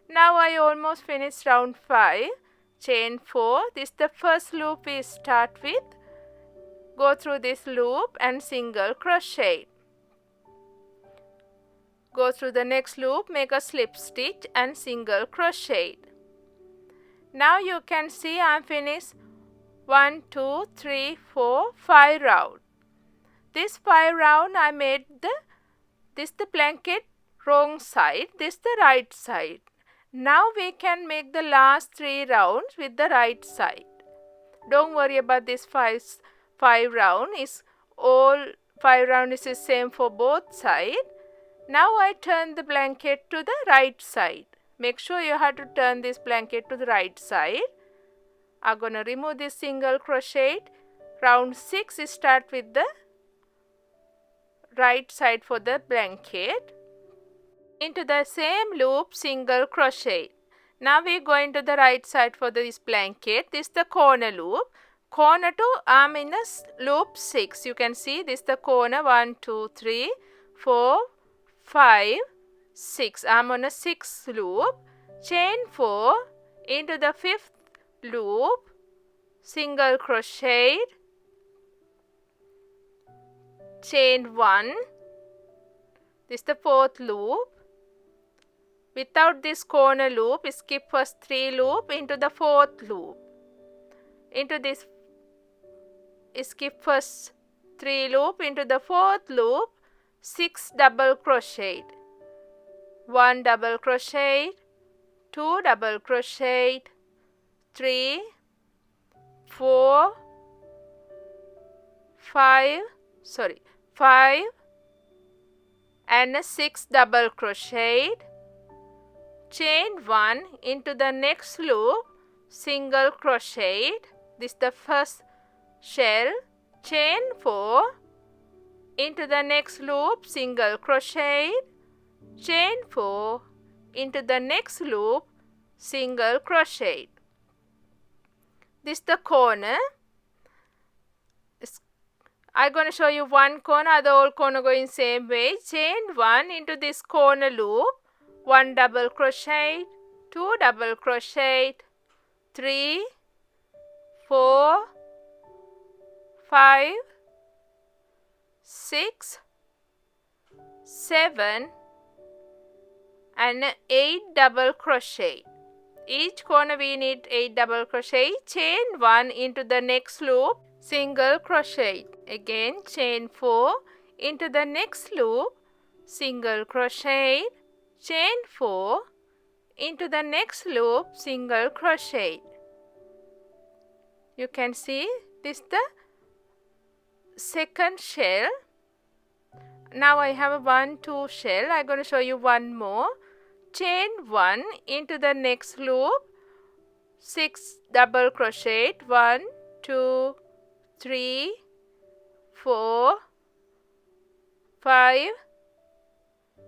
Now I almost finished round 5. Chain 4. This is the first loop we start with. Go through this loop and single crochet. Go through the next loop, make a slip stitch and single crochet. Now you can see I am finished 1, 2, 3, 4, 5 rounds. This 5 round I made this the blanket wrong side, this the right side. Now we can make the last 3 rounds with the right side. Don't worry about this 5 round. All 5 rounds is the same for both sides. Now I turn the blanket to the right side. Make sure you have to turn this blanket to the right side. I'm going to remove this single crochet. Round 6 start with the right side for the blanket. Into the same loop, single crochet. Now we go into the right side for this blanket. This is the corner loop. Corner 2, I am in the loop 6. You can see this is the corner 1, 2, 3, 4, 5, 6. I am on a 6th loop. Chain 4 into the 5th loop, single crochet. Chain 1. This is the 4th loop. Without this corner loop, skip first 3 loop into the 4th loop. Into this, skip first 3 loop into the 4th loop, 6 double crochet. 1 double crochet, 2 double crochet, 3, 4, 5 and 6 double crochet. Chain 1 into the next loop, single crochet. This is the first shell. Chain 4 into the next loop, single crochet. Chain 4 into the next loop, single crochet. This is the corner. I'm going to show you one corner, the whole corner going same way. Chain 1 into this corner loop, 1 double crochet, 2 double crochet, 3, 4, 5, 6, 7 and 8 double crochet. Each corner we need 8 double crochet. Chain 1 into the next loop, single crochet. Again chain 4 into the next loop, single crochet. Chain 4 into the next loop, single crochet. You can see this is the second shell. Now I have a 1, 2 shell. I'm going to show you one more. Chain 1 into the next loop, 6 double crochet, 1 2 3 4 5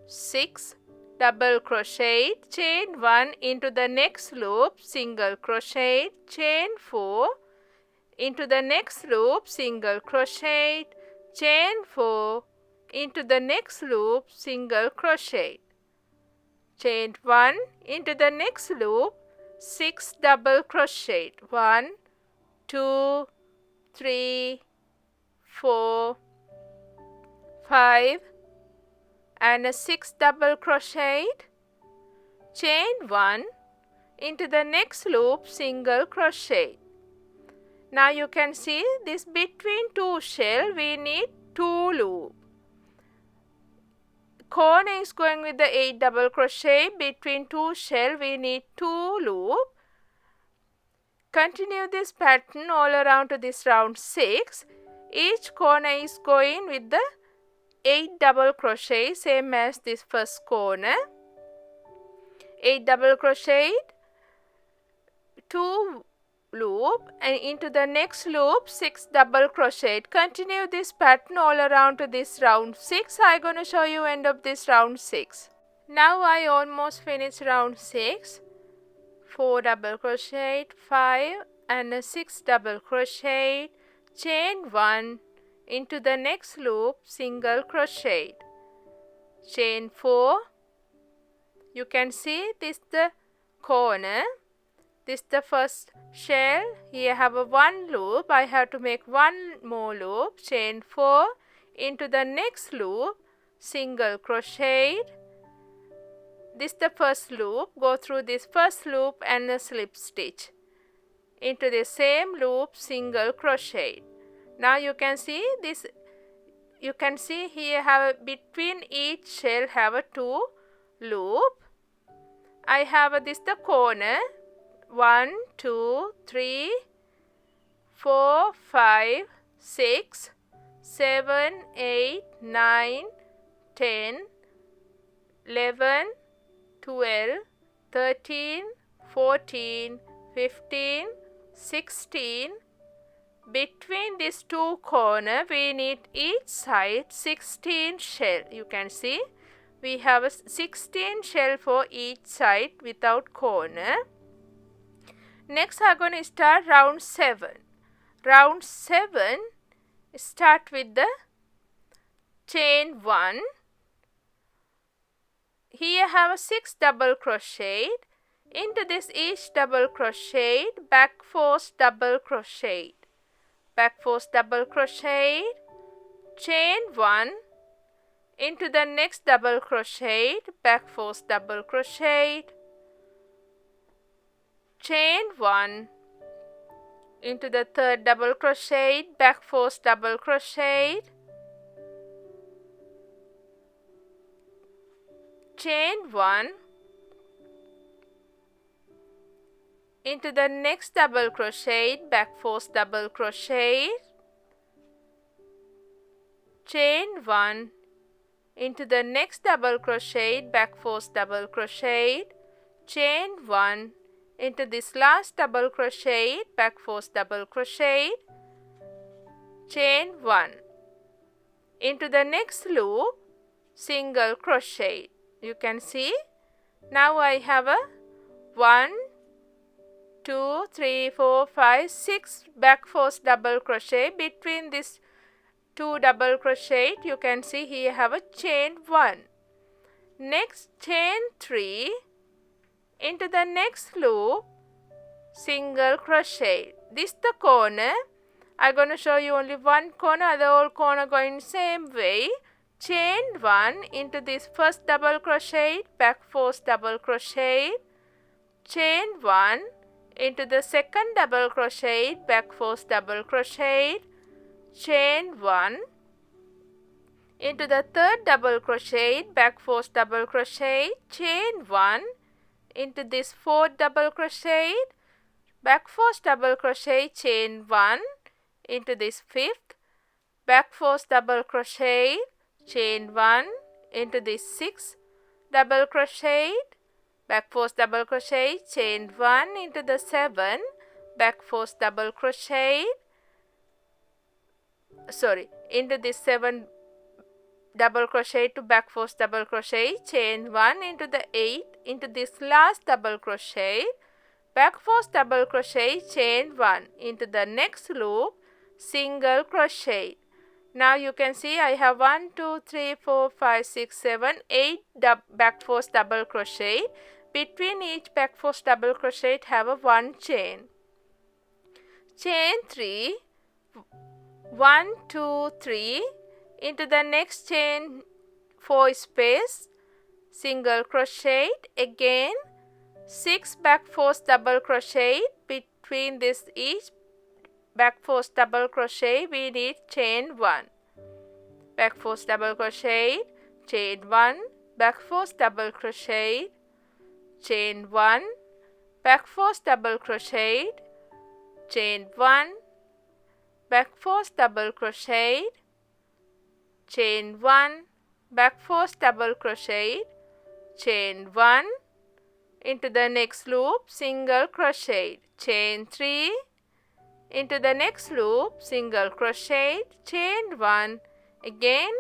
6 double crochet, chain 1 into the next loop, single crochet, chain 4 into the next loop, single crochet, chain 4 into the next loop, single crochet, chain 1 into the next loop, 6 double crochet, 1 2 3 4 5 and a 6 double crochet, chain 1 into the next loop, single crochet. Now you can see this between two shell we need 2 loop. Corner is going with the 8 double crochet, between two shell we need 2 loop. Continue this pattern all around to this round 6. Each corner is going with the 8 double crochet, same as this first corner. 8 double crochet, 2 loop, and into the next loop 6 double crochet. Continue this pattern all around to this round 6. I'm going to show you end of this round 6. Now I almost finished round 6. 4 double crochet, 5 and a 6 double crochet, chain 1 into the next loop, single crochet, chain 4. You can see this the corner, this the first shell. Here I have a 1 loop, I have to make 1 more loop, chain 4 into the next loop, single crochet. This the first loop, go through this first loop and a slip stitch into the same loop, single crochet. Now you can see this, you can see here have between each shell have a 2 loop. I have this the corner, 1 2 3 4 5 6 7 8 9 10 11 12 13 14 15 16. Between these 2 corner we need each side 16 shell. You can see we have a 16 shell for each side without corner. Next I'm going to start round 7. Round 7, start with the chain 1. Here I have a 6 double crochet. Into this each double crochet, back 4 double crochet, back 4 double crochet, chain 1 into the next double crochet, back 4 double crochet, chain 1 into the third double crochet, back 4 double crochet, chain 1 into the next double crochet, back 4 double crochet, chain 1 into the next double crochet, back 4 double crochet, chain 1 into this last double crochet, back 4 double crochet, chain 1 into the next loop, single crochet. You can see now I have a 1 2 3 4 5 6 back 4 double crochet. Between this 2 double crochet you can see here have a chain 1. Next chain 3 into the next loop, single crochet. This the corner. I'm going to show you only one corner, the whole corner going same way. Chain 1 into this first double crochet, back 4 double crochet, chain 1 into the second double crochet, back 4 double crochet, chain 1 into the third double crochet, back 4 double crochet, chain 1 into this 4th double crochet, back 4 double crochet, chain 1 into this 5th, back 4 double crochet, chain 1 into this 6th double crochet, back 4 double crochet, chain 1 into the 7, back 4 double crochet, into this 7 double crochet to back 4 double crochet, chain 1 into the 8, into this last double crochet, back 4 double crochet, chain 1 into the next loop, single crochet. Now you can see I have 1, 2, 3, 4, 5, 6, 7, 8 back 4 double crochet. Between each back 4 double crochet have a 1 chain. Chain 3, 1, 2, 3, into the next chain 4 space, single crochet, again 6 back 4 double crochet. Between this each back 4 double crochet we need chain 1, back 4 double crochet, chain 1, back 4 double crochet, chain 1, back 4 double crochet, chain 1, back 4 double crochet, chain 1, back 4 double crochet, chain 1, into the next loop, single crochet, chain 3, into the next loop, single crochet, chain 1, again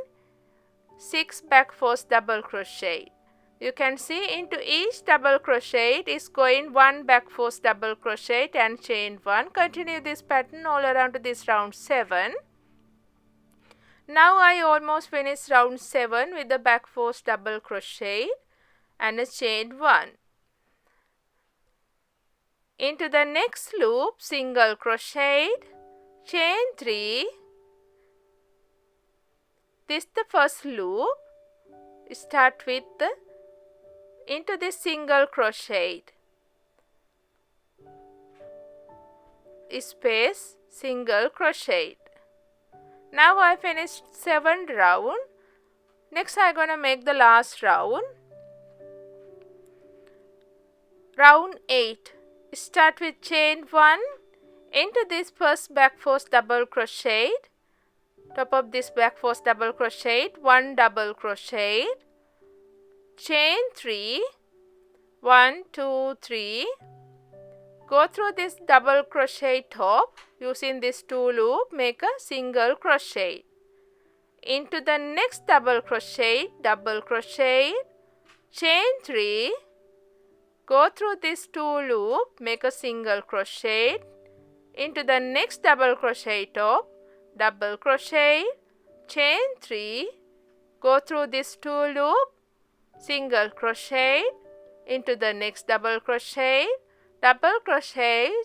6 back 4 double crochet. You can see into each double crochet is going 1 back 4 double crochet and chain 1. Continue this pattern all around to this round 7. Now I almost finished round 7 with the back 4 double crochet and a chain 1. Into the next loop, single crochet, chain 3. This is the first loop. Start with into this single crochet, space, single crochet. Now I finished 7 round. Next I gonna make the last round. Round 8. Start with chain 1, into this first back 4 double crochet, top of this back 4 double crochet, 1 double crochet, chain 3, 1, 2, 3, go through this double crochet top, using this 2 loop, make a single crochet, into the next double crochet, chain 3, go through this 2 loop, make a single crochet, into the next double crochet top, double crochet, chain 3, go through this 2 loop, single crochet, into the next double crochet,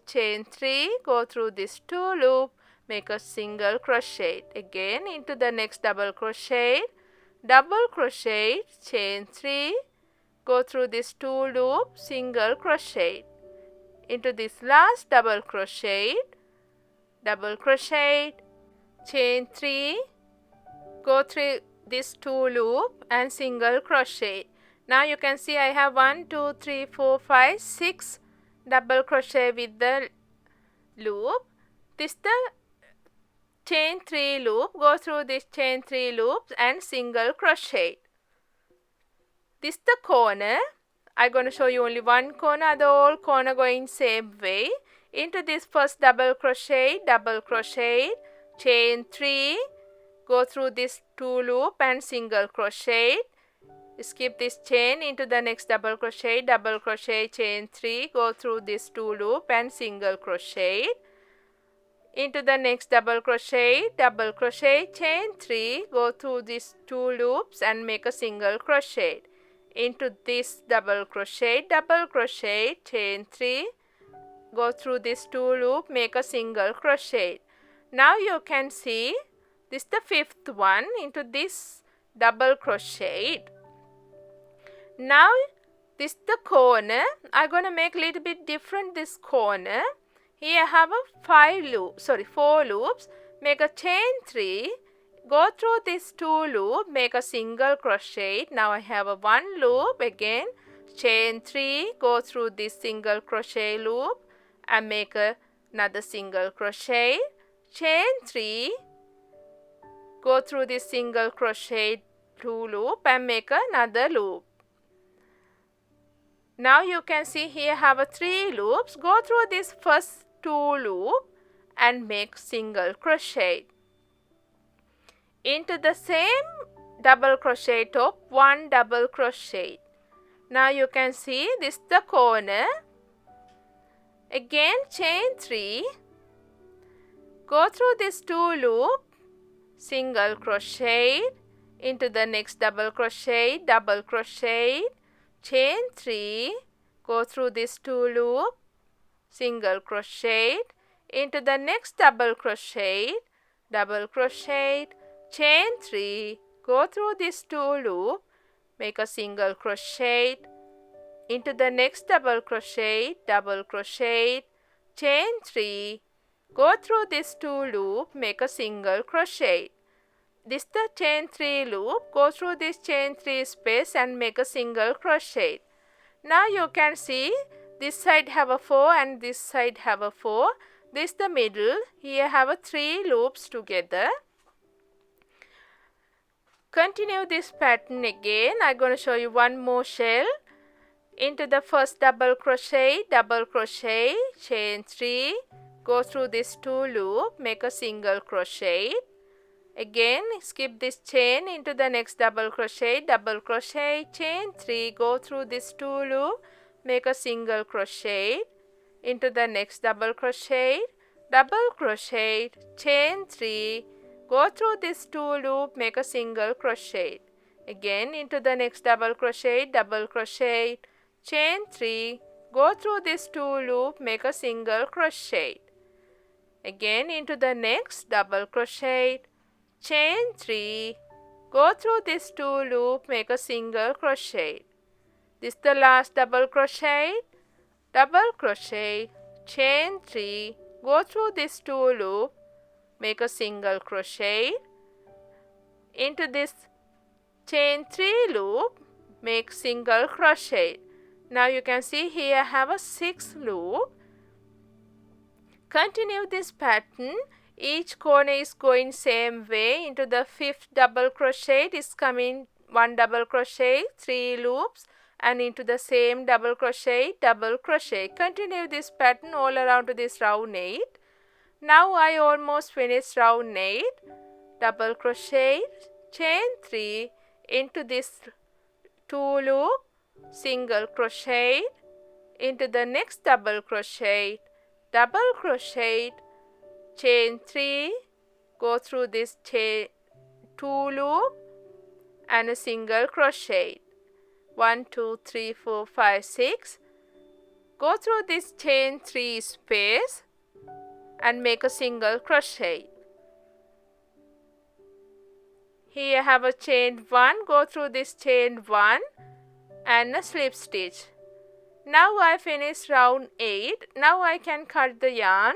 chain 3, go through this 2 loop, make a single crochet, again into the next double crochet, chain 3, go through this 2 loop, single crochet, into this last double crochet, chain 3, go through this 2 loop and single crochet. Now you can see I have 1, 2, 3, 4, 5, 6 double crochet with the loop. This the chain 3 loop, go through this chain 3 loops and single crochet. This the corner. I'm going to show you only one corner, the whole corner going same way. Into this first double crochet, chain 3, go through this 2 loop and single crochet. Skip this chain, into the next double crochet, chain 3, go through this 2 loop and single crochet. Into the next double crochet, chain 3, go through these 2 loops and make a single crochet. Into this double crochet, chain 3, go through this 2 loop, make a single crochet. Now you can see this is the 5th one, into this double crochet. Now this is the corner. I'm gonna make a little bit different this corner. Here I have a 4 loops, make a chain 3, go through this 2 loop, make a single crochet. Now I have a 1 loop, again chain 3, go through this single crochet loop and make another single crochet, chain 3, go through this single crochet 2 loop and make another loop. Now you can see here have a 3 loops. Go through this first 2 loop and make single crochet. Into the same double crochet top, 1 double crochet. Now you can see this is the corner. Again chain 3. Go through this 2 loop, single crochet, into the next double crochet, chain 3, go through this 2 loop, single crochet, into the next double crochet, chain 3, go through this 2 loop, make a single crochet, into the next double crochet, chain 3, go through this 2 loop, make a single crochet. This is the chain 3 loop. Go through this chain 3 space and make a single crochet. Now you can see this side have a 4 and this side have a 4. This is the middle. Here have a 3 loops together. Continue this pattern again. I'm going to show you one more shell. Into the first double crochet, chain 3, go through this 2 loop, make a single crochet. Again skip this chain, into the next double crochet, chain 3, go through this 2 loop, make a single crochet, into the next double crochet, chain 3, go through this 2 loop, make a single crochet. Again into the next double crochet, chain 3, go through this 2 loop, make a single crochet. Again into the next double crochet, chain 3, go through this 2 loop, make a single crochet. This is the last double crochet, chain 3, go through this 2 loop, make a single crochet. Into this chain 3 loop, make single crochet. Now you can see here I have a 6 loop. Continue this pattern. Each corner is going same way. Into the 5th double crochet is coming 1 double crochet, 3 loops, and into the same double crochet. Continue this pattern all around to this round 8. Now I almost finished round 8. Double crochet, chain 3, into this 2 loop, single crochet, into the next double crochet, chain 3, go through this 2 loop and a single crochet. 1, 2, 3, 4, 5, 6. Go through this chain 3 space and make a single crochet. Here I have a chain 1, go through this chain 1 and a slip stitch. Now I finished round 8. Now I can cut the yarn.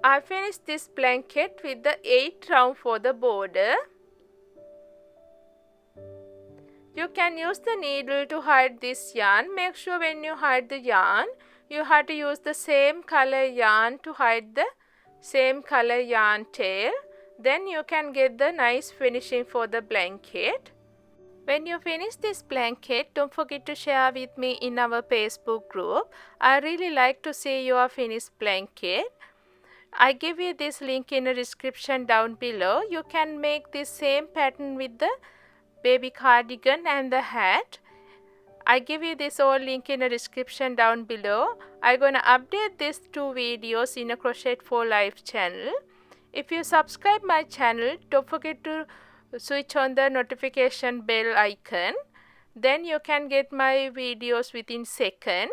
I finished this blanket with the 8 round for the border. You can use the needle to hide this yarn. Make sure when you hide the yarn, you have to use the same color yarn to hide the same color yarn tail. Then you can get the nice finishing for the blanket. When you finish this blanket, don't forget to share with me in our Facebook group. I really like to see your finished blanket. I give you this link in the description down below. You can make this same pattern with the baby cardigan and the hat. I give you this all link in the description down below. I'm gonna update these 2 videos in a Crochet for Life channel. If you subscribe my channel, don't forget to switch on the notification bell icon. Then you can get my videos within second.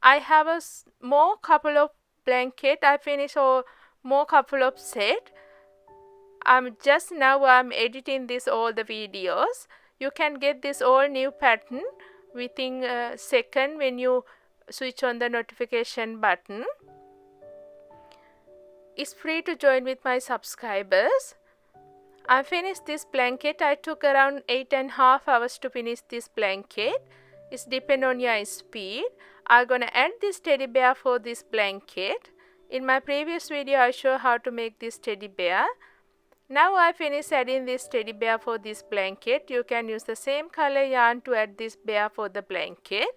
I have a more couple of blanket. I finish more couple of set. I'm editing this all the videos. You can get this all new pattern within a second when you switch on the notification button. It's free to join with my subscribers. I finished this blanket. I took around 8.5 hours to finish this blanket. It's depend on your speed. I'm gonna add this teddy bear for this blanket. In my previous video I show how to make this teddy bear. Now I finished adding this teddy bear for this blanket. You can use the same color yarn to add this bear for the blanket.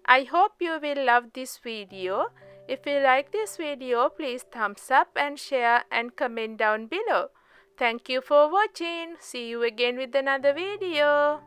I hope you will love this video. If you like this video, please thumbs up and share and comment down below. Thank you for watching. See you again with another video.